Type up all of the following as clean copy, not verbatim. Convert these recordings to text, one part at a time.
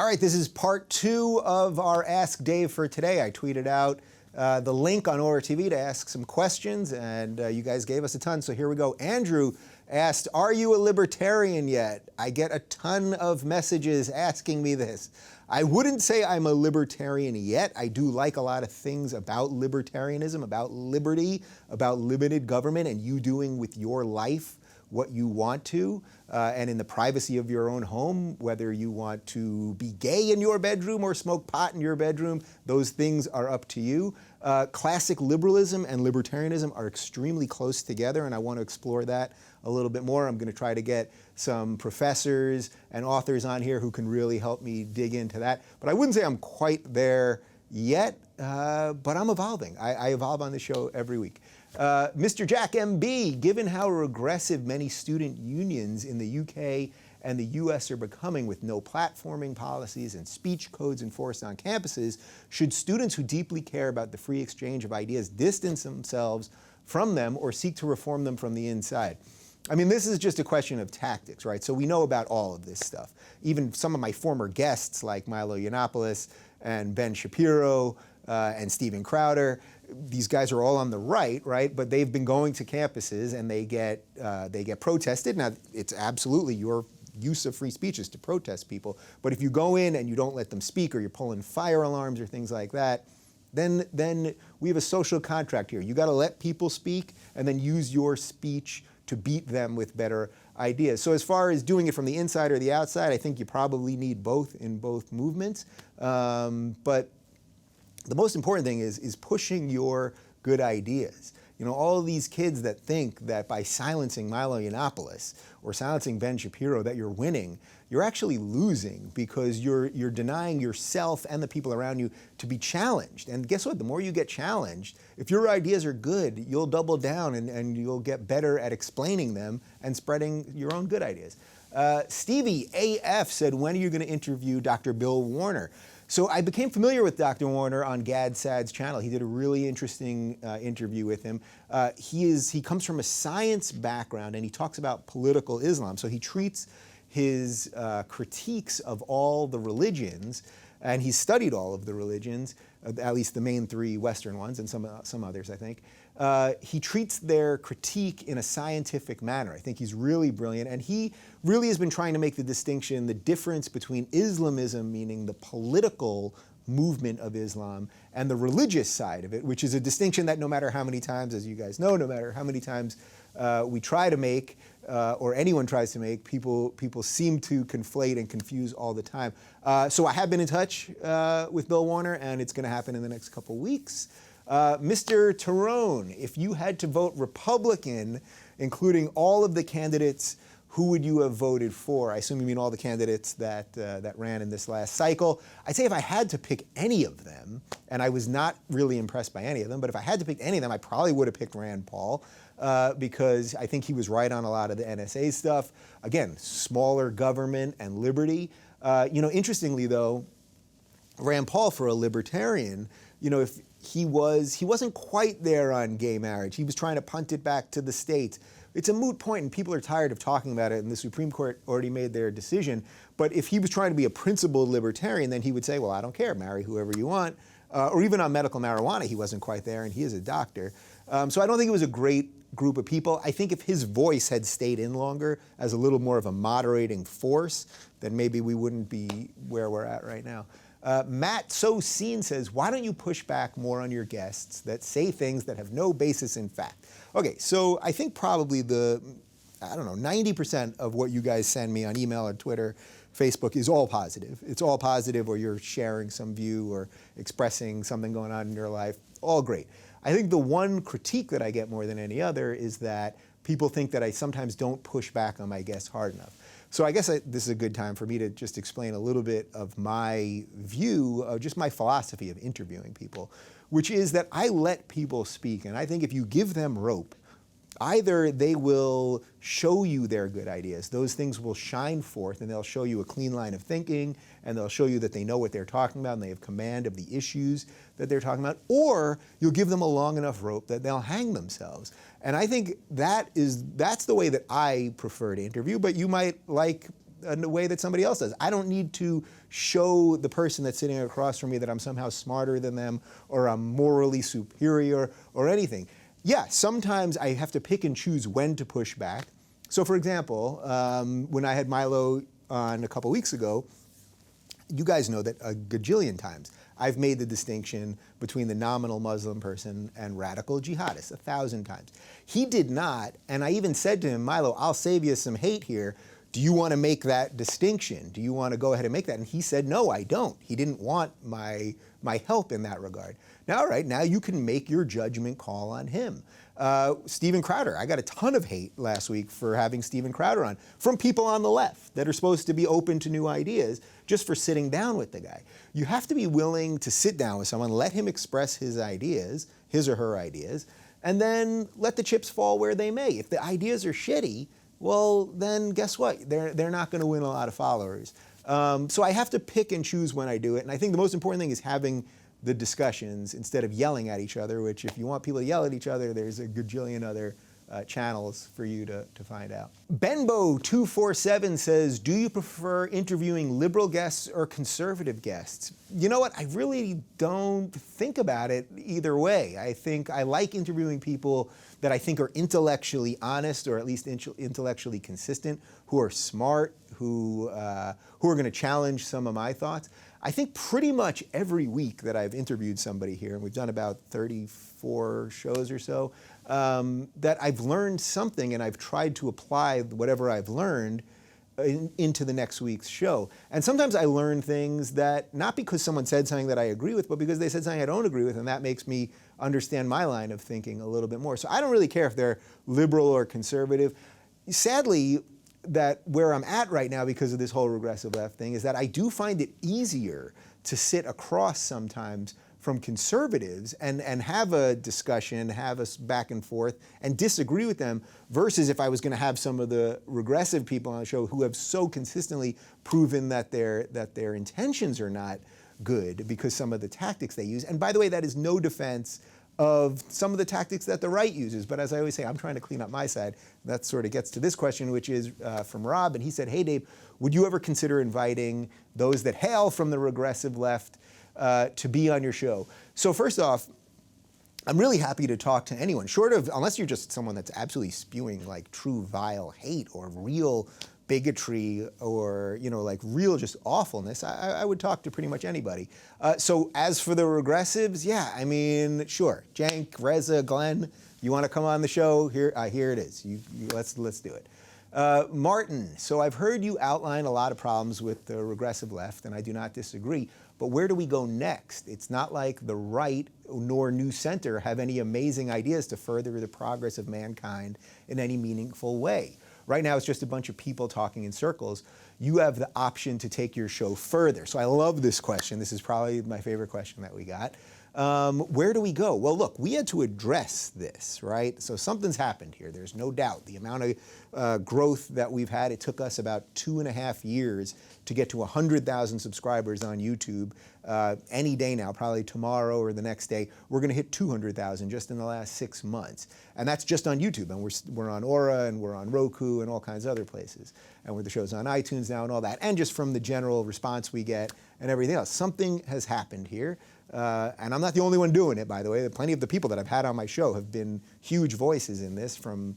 right, this is part 2 of our Ask Dave for today. I tweeted out the link on Aura TV to ask some questions, and you guys gave us a ton, so here we go. Andrew asked, are you a libertarian yet? I get a ton of messages asking me this. I wouldn't say I'm a libertarian yet. I do like a lot of things about libertarianism, about liberty, about limited government, and you doing with your life what you want to, and in the privacy of your own home, whether you want to be gay in your bedroom or smoke pot in your bedroom, those things are up to you. Classic liberalism and libertarianism are extremely close together, and I want to explore that a little bit more. I'm going to try to get some professors and authors on here who can really help me dig into that. But I wouldn't say I'm quite there yet, but I'm evolving. I evolve on the show every week. Mr. Jack MB, given how regressive many student unions in the UK and the US are becoming with no platforming policies and speech codes enforced on campuses, should students who deeply care about the free exchange of ideas distance themselves from them or seek to reform them from the inside? I mean, this is just a question of tactics, right? So we know about all of this stuff. Even some of my former guests like Milo Yiannopoulos and Ben Shapiro and Steven Crowder, these guys are all on the right, But they've been going to campuses and they get protested. Now, it's absolutely your use of free speech is to protest people. But if you go in and you don't let them speak, or you're pulling fire alarms or things like that, then we have a social contract here. You got to let people speak and then use your speech to beat them with better ideas. So as far as doing it from the inside or the outside, I think you probably need both in both movements. But the most important thing is pushing your good ideas. You know, all of these kids that think that by silencing Milo Yiannopoulos or silencing Ben Shapiro that you're winning, you're actually losing, because you're denying yourself and the people around you to be challenged. And guess what? The more you get challenged, if your ideas are good, you'll double down and you'll get better at explaining them and spreading your own good ideas. Stevie AF said, when are you going to interview Dr. Bill Warner? So I became familiar with Dr. Warner on Gad Saad's channel. He did a really interesting interview with him. He comes from a science background and he talks about political Islam. So he treats his critiques of all the religions, and he's studied all of the religions, at least the main 3 Western ones and some others, I think. He treats their critique in a scientific manner. I think he's really brilliant, and he really has been trying to make the distinction, the difference between Islamism, meaning the political movement of Islam, and the religious side of it, which is a distinction that no matter how many times, as you guys know, no matter how many times we try to make, or anyone tries to make, people seem to conflate and confuse all the time. So I have been in touch with Bill Warner, and it's going to happen in the next couple weeks. Mr. Tyrone, if you had to vote Republican, including all of the candidates, who would you have voted for? I assume you mean all the candidates that ran in this last cycle. I'd say if I had to pick any of them, and I was not really impressed by any of them, but if I had to pick any of them, I probably would have picked Rand Paul, because I think he was right on a lot of the NSA stuff. Again, smaller government and liberty. Interestingly though, Rand Paul, for a libertarian, if he wasn't quite there on gay marriage. He was trying to punt it back to the states. It's a moot point, and people are tired of talking about it, and the Supreme Court already made their decision. But if he was trying to be a principled libertarian, then he would say, well, I don't care, marry whoever you want. Or even on medical marijuana, he wasn't quite there, and he is a doctor. So I don't think it was a great group of people. I think if his voice had stayed in longer as a little more of a moderating force, then maybe we wouldn't be where we're at right now. Matt So Seen says, why don't you push back more on your guests that say things that have no basis in fact? Okay, so I think probably 90% of what you guys send me on email or Twitter, Facebook is all positive. It's all positive, or you're sharing some view or expressing something going on in your life. All great. I think the one critique that I get more than any other is that people think that I sometimes don't push back on my guests hard enough. So I guess this is a good time for me to just explain a little bit of my view, of just my philosophy of interviewing people, which is that I let people speak. And I think if you give them rope, either they will show you their good ideas, those things will shine forth, and they'll show you a clean line of thinking, and they'll show you that they know what they're talking about and they have command of the issues that they're talking about, or you'll give them a long enough rope that they'll hang themselves. And I think that's the way that I prefer to interview, but you might like in a way that somebody else does. I don't need to show the person that's sitting across from me that I'm somehow smarter than them or I'm morally superior or anything. Yeah, sometimes I have to pick and choose when to push back. So for example, when I had Milo on a couple weeks ago, you guys know that a gajillion times I've made the distinction between the nominal Muslim person and radical jihadists 1,000 times. He did not, and I even said to him, Milo, I'll save you some hate here. Do you want to make that distinction? Do you want to go ahead and make that? And he said, no, I don't. He didn't want my help in that regard. Now, all right, now you can make your judgment call on him. Steven Crowder, I got a ton of hate last week for having Steven Crowder on from people on the left that are supposed to be open to new ideas just for sitting down with the guy. You have to be willing to sit down with someone, let him express his ideas, his or her ideas, and then let the chips fall where they may. If the ideas are shitty, well, then guess what? They're not going to win a lot of followers. So I have to pick and choose when I do it. And I think the most important thing is having the discussions instead of yelling at each other, which if you want people to yell at each other, there's a gajillion other channels for you to find out. Benbo247 says, do you prefer interviewing liberal guests or conservative guests? You know what? I really don't think about it either way. I think I like interviewing people that I think are intellectually honest or at least intellectually consistent, who are smart, who are going to challenge some of my thoughts. I think pretty much every week that I've interviewed somebody here, and we've done about 34 shows or so, that I've learned something and I've tried to apply whatever I've learned into the next week's show. And sometimes I learn things that, not because someone said something that I agree with, but because they said something I don't agree with, and that makes me understand my line of thinking a little bit more. So I don't really care if they're liberal or conservative. Sadly, that where I'm at right now because of this whole regressive left thing is that I do find it easier to sit across sometimes from conservatives and have a discussion, have a back and forth, and disagree with them, versus if I was going to have some of the regressive people on the show who have so consistently proven that their intentions are not good because some of the tactics they use. And by the way, that is no defense of some of the tactics that the right uses. But as I always say, I'm trying to clean up my side. That sort of gets to this question, which is from Rob. And he said, hey, Dave, would you ever consider inviting those that hail from the regressive left to be on your show? So first off, I'm really happy to talk to anyone, short of, unless you're just someone that's absolutely spewing like true vile hate or real bigotry or, you know, like real just awfulness, I would talk to pretty much anybody. So as for the regressives, yeah, I mean, sure. Cenk, Reza, Glenn, you want to come on the show? Here it is. Let's do it. Martin, so I've heard you outline a lot of problems with the regressive left, and I do not disagree. But where do we go next? It's not like the right nor New Center have any amazing ideas to further the progress of mankind in any meaningful way. Right now, it's just a bunch of people talking in circles. You have the option to take your show further. So I love this question. This is probably my favorite question that we got. Where do we go? Well, look, we had to address this, right? So something's happened here. There's no doubt. The amount of growth that we've had, it took us about 2.5 years to get to 100,000 subscribers on YouTube. Any day now, probably tomorrow or the next day, we're going to hit 200,000 just in the last 6 months. And that's just on YouTube. And we're on Aura, and we're on Roku, and all kinds of other places. And the show's on iTunes now and all that. And just from the general response we get and everything else. Something has happened here. And I'm not the only one doing it, by the way. Plenty of the people that I've had on my show have been huge voices in this, from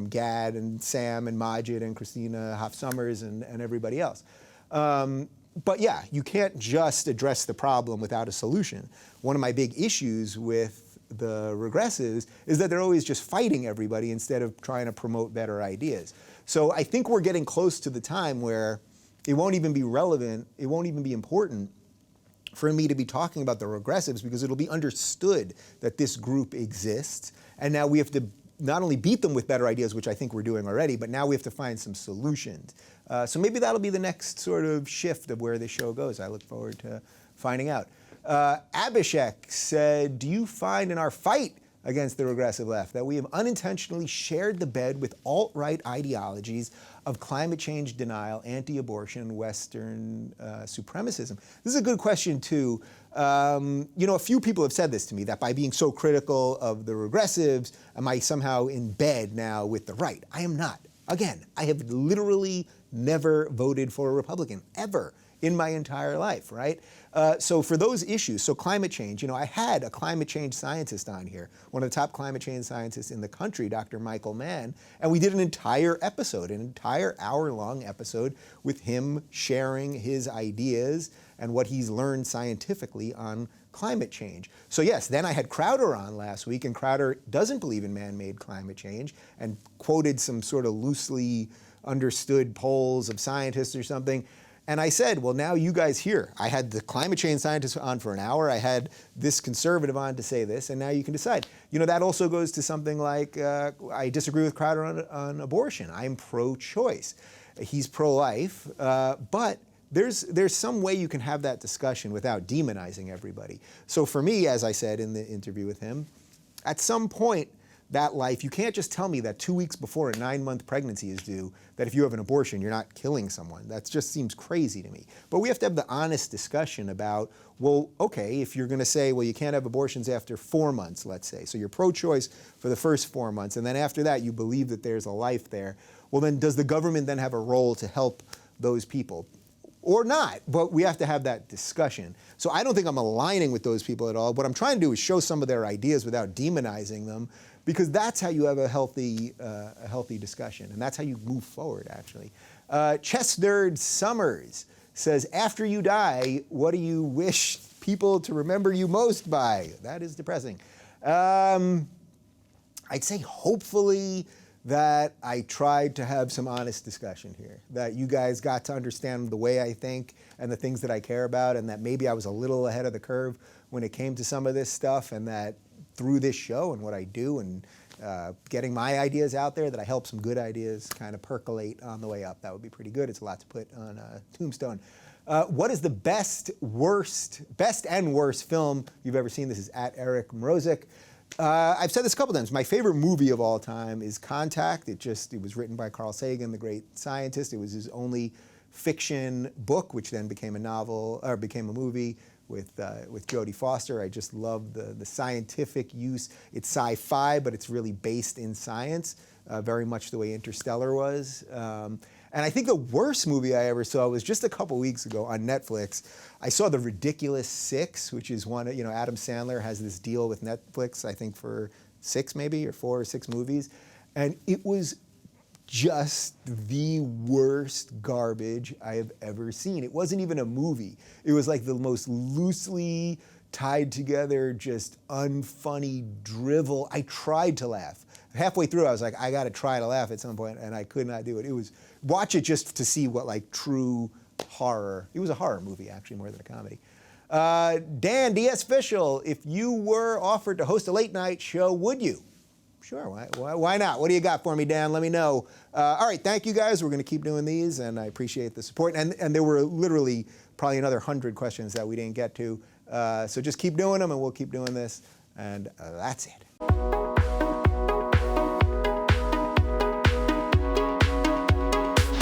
Gad and Sam and Majid and Christina Hoff Sommers and everybody else. But yeah, you can't just address the problem without a solution. One of my big issues with the regressives is that they're always just fighting everybody instead of trying to promote better ideas. So I think we're getting close to the time where it won't even be relevant, it won't even be important for me to be talking about the regressives, because it'll be understood that this group exists, and now we have to not only beat them with better ideas, which I think we're doing already, but now we have to find some solutions. So maybe that'll be the next sort of shift of where the show goes. I look forward to finding out. Abhishek said, do you find in our fight against the regressive left that we have unintentionally shared the bed with alt-right ideologies of climate change denial, anti-abortion, Western supremacism? This is a good question, too. You know, a few people have said this to me, that by being so critical of the regressives, am I somehow in bed now with the right? I am not. Again, I have literally never voted for a Republican, ever, in my entire life, right? So for those issues, so climate change, I had a climate change scientist on here, one of the top climate change scientists in the country, Dr. Michael Mann, and we did an entire episode, an entire hour-long episode with him sharing his ideas and what he's learned scientifically on climate change. So yes, then I had Crowder on last week, and Crowder doesn't believe in man-made climate change and quoted some sort of loosely understood polls of scientists or something. And I said, well, now you guys hear. I had the climate change scientist on for an hour. I had this conservative on to say this, and now you can decide. That also goes to something like, I disagree with Crowder on abortion. I'm pro-choice. He's pro-life, but there's some way you can have that discussion without demonizing everybody. So for me, as I said in the interview with him, at some point, that life, you can't just tell me that 2 weeks before a 9-month pregnancy is due, that if you have an abortion, you're not killing someone. That just seems crazy to me. But we have to have the honest discussion about, well, okay, if you're going to say, well, you can't have abortions after 4 months, let's say. So you're pro-choice for the first 4 months, and then after that, you believe that there's a life there. Well, then does the government then have a role to help those people? Or not, but we have to have that discussion. So I don't think I'm aligning with those people at all. What I'm trying to do is show some of their ideas without demonizing them, because that's how you have a healthy discussion, and that's how you move forward, actually. Chess Nerd Summers says, after you die, what do you wish people to remember you most by? That is depressing. I'd say hopefully that I tried to have some honest discussion here, that you guys got to understand the way I think and the things that I care about, and that maybe I was a little ahead of the curve when it came to some of this stuff, and that through this show and what I do and getting my ideas out there, that I help some good ideas kind of percolate on the way up. That would be pretty good. It's a lot to put on a tombstone. What is the best and worst film you've ever seen? This is at Eric Mrozik. I've said this a couple times. My favorite movie of all time is Contact. It was written by Carl Sagan, the great scientist. It was his only fiction book, which then became a novel, or became a movie with Jodie Foster. I just love the scientific use. It's sci-fi, but it's really based in science, very much the way Interstellar was. And I think the worst movie I ever saw was just a couple weeks ago on Netflix. I saw The Ridiculous Six, which is one, Adam Sandler has this deal with Netflix, I think for 4 or 6 movies. And it was just the worst garbage I have ever seen. It wasn't even a movie. It was like the most loosely tied together, just unfunny drivel. I tried to laugh. Halfway through, I was like, I got to try to laugh at some point, and I could not do it. Watch it just to see what true horror. It was a horror movie, actually, more than a comedy. Dan, DS Official, if you were offered to host a late night show, would you? Sure, why not? What do you got for me, Dan? Let me know. All right, thank you guys. We're going to keep doing these, and I appreciate the support. And there were literally probably another 100 questions that we didn't get to. So just keep doing them, and we'll keep doing this. And that's it.